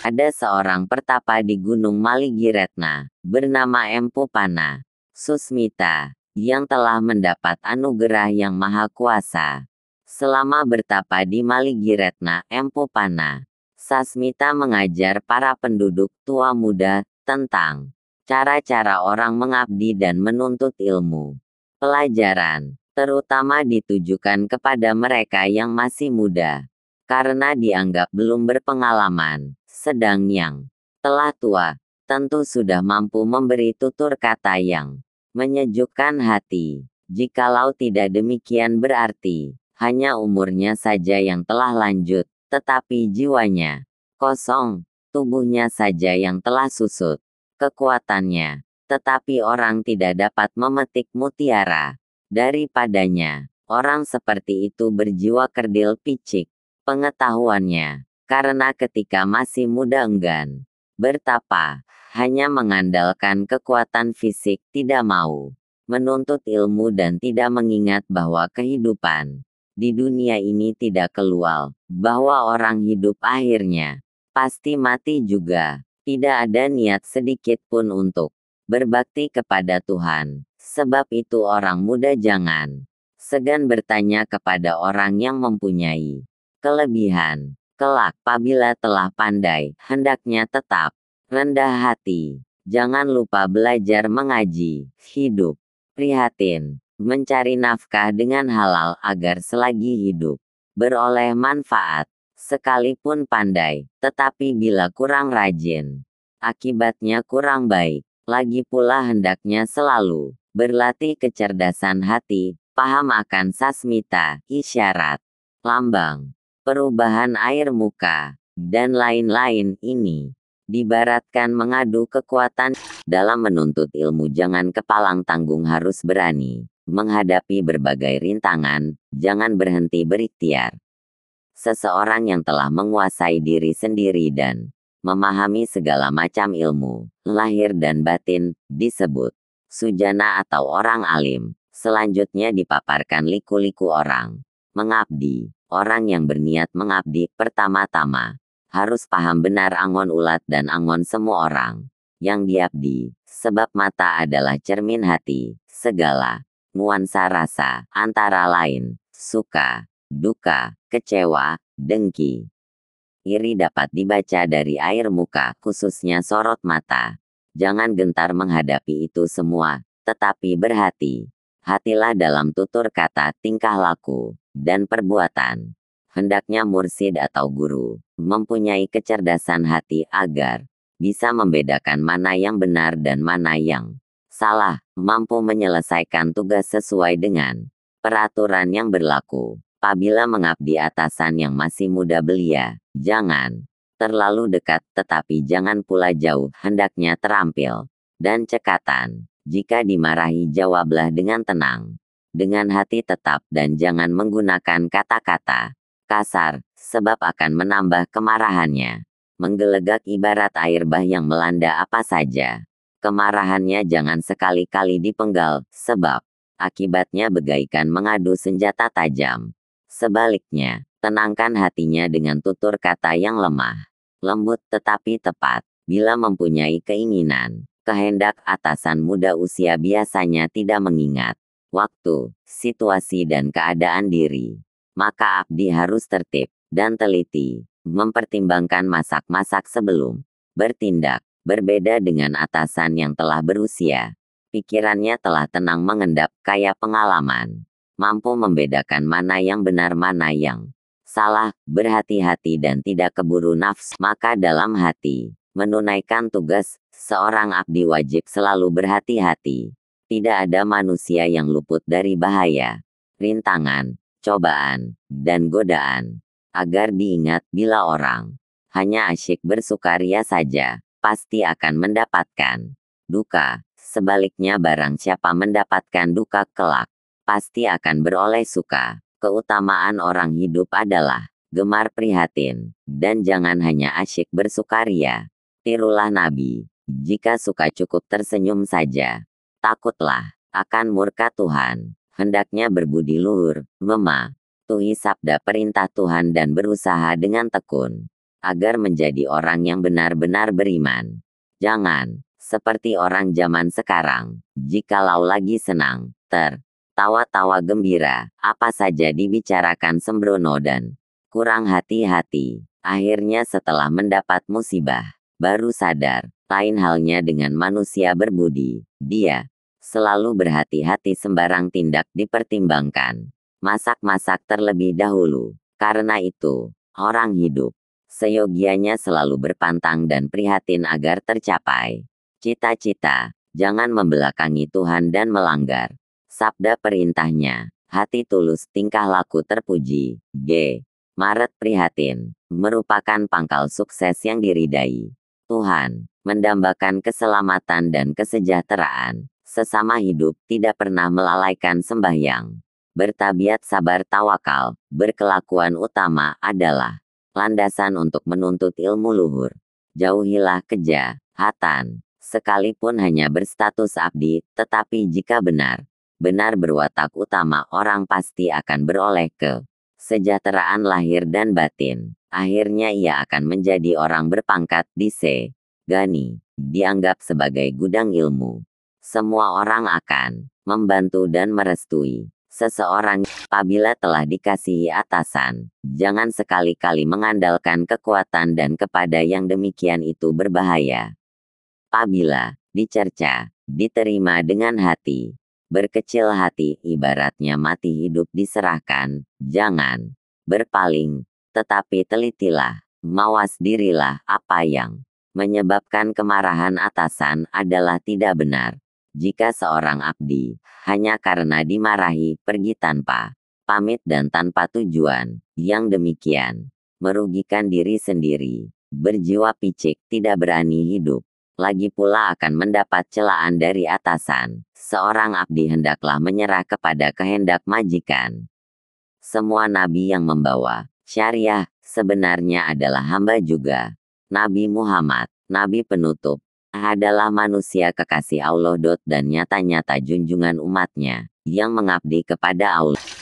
Ada seorang pertapa di Gunung Maligiretna, bernama Empu Pana Susmita, yang telah mendapat anugerah yang maha kuasa. Selama bertapa di Maligiretna, Empu Pana Susmita mengajar para penduduk tua muda tentang cara-cara orang mengabdi dan menuntut ilmu. Pelajaran, terutama ditujukan kepada mereka yang masih muda, karena dianggap belum berpengalaman, sedang yang telah tua, tentu sudah mampu memberi tutur kata yang menyejukkan hati. Jikalau tidak demikian berarti, hanya umurnya saja yang telah lanjut, tetapi jiwanya kosong, tubuhnya saja yang telah susut kekuatannya, tetapi orang tidak dapat memetik mutiara daripadanya. Orang seperti itu berjiwa kerdil picik pengetahuannya, karena ketika masih muda enggan bertapa, hanya mengandalkan kekuatan fisik, tidak mau menuntut ilmu dan tidak mengingat bahwa kehidupan di dunia ini tidak kekal, bahwa orang hidup akhirnya pasti mati juga. Tidak ada niat sedikit pun untuk berbakti kepada Tuhan. Sebab itu orang muda jangan segan bertanya kepada orang yang mempunyai kelebihan. Kelak apabila telah pandai, hendaknya tetap rendah hati. Jangan lupa belajar mengaji, hidup prihatin, mencari nafkah dengan halal agar selagi hidup beroleh manfaat. Sekalipun pandai, tetapi bila kurang rajin, akibatnya kurang baik. Lagi pula hendaknya selalu berlatih kecerdasan hati, paham akan sasmita, isyarat, lambang, perubahan air muka, dan lain-lain. Ini dibaratkan mengadu kekuatan. Dalam menuntut ilmu jangan kepalang tanggung, harus berani menghadapi berbagai rintangan, jangan berhenti berikhtiar. Seseorang yang telah menguasai diri sendiri dan memahami segala macam ilmu, lahir dan batin, disebut sujana atau orang alim. Selanjutnya dipaparkan liku-liku orang mengabdi. Orang yang berniat mengabdi, pertama-tama harus paham benar angon ulat dan angon semua orang yang diabdi, sebab mata adalah cermin hati. Segala nuansa rasa, antara lain suka, duka, kecewa, dengki, iri dapat dibaca dari air muka, khususnya sorot mata. Jangan gentar menghadapi itu semua, tetapi berhati-hatilah dalam tutur kata, tingkah laku, dan perbuatan. Hendaknya mursid atau guru mempunyai kecerdasan hati agar bisa membedakan mana yang benar dan mana yang salah, mampu menyelesaikan tugas sesuai dengan peraturan yang berlaku. Apabila mengabdi atasan yang masih muda belia, jangan terlalu dekat, tetapi jangan pula jauh, hendaknya terampil dan cekatan. Jika dimarahi, jawablah dengan tenang, dengan hati tetap, dan jangan menggunakan kata-kata kasar, sebab akan menambah kemarahannya. Menggelegak ibarat air bah yang melanda apa saja. Kemarahannya jangan sekali-kali dipenggal, sebab akibatnya bagaikan mengadu senjata tajam. Sebaliknya, tenangkan hatinya dengan tutur kata yang lemah, lembut tetapi tepat. Bila mempunyai keinginan, kehendak, atasan muda usia biasanya tidak mengingat waktu, situasi dan keadaan diri. Maka abdi harus tertib dan teliti, mempertimbangkan masak-masak sebelum bertindak. Berbeda dengan atasan yang telah berusia, pikirannya telah tenang mengendap, kaya pengalaman, mampu membedakan mana yang benar mana yang salah, berhati-hati dan tidak keburu nafsu. Maka dalam hati menunaikan tugas, seorang abdi wajib selalu berhati-hati. Tidak ada manusia yang luput dari bahaya, rintangan, cobaan, dan godaan. Agar diingat, bila orang hanya asyik bersukaria saja, pasti akan mendapatkan duka. Sebaliknya barang siapa mendapatkan duka kelak, pasti akan beroleh suka. Keutamaan orang hidup adalah gemar prihatin, dan jangan hanya asyik bersukaria. Tirulah Nabi, jika suka cukup tersenyum saja. Takutlah akan murka Tuhan, hendaknya berbudi luhur, mematuhi sabda perintah Tuhan dan berusaha dengan tekun agar menjadi orang yang benar-benar beriman. Jangan seperti orang zaman sekarang, jikalau lagi senang, tertawa-tawa gembira, apa saja dibicarakan sembrono dan kurang hati-hati. Akhirnya setelah mendapat musibah, baru sadar. Lain halnya dengan manusia berbudi, dia selalu berhati-hati, sembarang tindak dipertimbangkan. Masak-masak terlebih dahulu. Karena itu, orang hidup seyogianya selalu berpantang dan prihatin agar tercapai cita-cita. Jangan membelakangi Tuhan dan melanggar sabda perintahnya. Hati tulus, tingkah laku terpuji. G. Maret prihatin merupakan pangkal sukses yang diridai Tuhan. Mendambakan keselamatan dan kesejahteraan sesama hidup, tidak pernah melalaikan sembahyang. Bertabiat sabar tawakal, berkelakuan utama adalah landasan untuk menuntut ilmu luhur. Jauhilah kejahatan, sekalipun hanya berstatus abdi, tetapi jika benar berwatak utama, orang pasti akan beroleh kesejahteraan lahir dan batin. Akhirnya ia akan menjadi orang berpangkat di Gani, dianggap sebagai gudang ilmu. Semua orang akan membantu dan merestui seseorang apabila telah dikasihi atasan. Jangan sekali-kali mengandalkan kekuatan dan kepada yang demikian itu berbahaya. Apabila dicerca, diterima dengan hati berkecil hati, ibaratnya mati hidup diserahkan. Jangan berpaling, tetapi telitilah, mawas dirilah. Apa yang menyebabkan kemarahan atasan adalah tidak benar. Jika seorang abdi hanya karena dimarahi pergi tanpa pamit dan tanpa tujuan, yang demikian merugikan diri sendiri, berjiwa picik, tidak berani hidup. Lagi pula akan mendapat celaan dari atasan. Seorang abdi hendaklah menyerah kepada kehendak majikan. Semua nabi yang membawa syariah sebenarnya adalah hamba juga. Nabi Muhammad, nabi penutup, adalah manusia kekasih Allah dan nyata-nyata junjungan umatnya, yang mengabdi kepada Allah.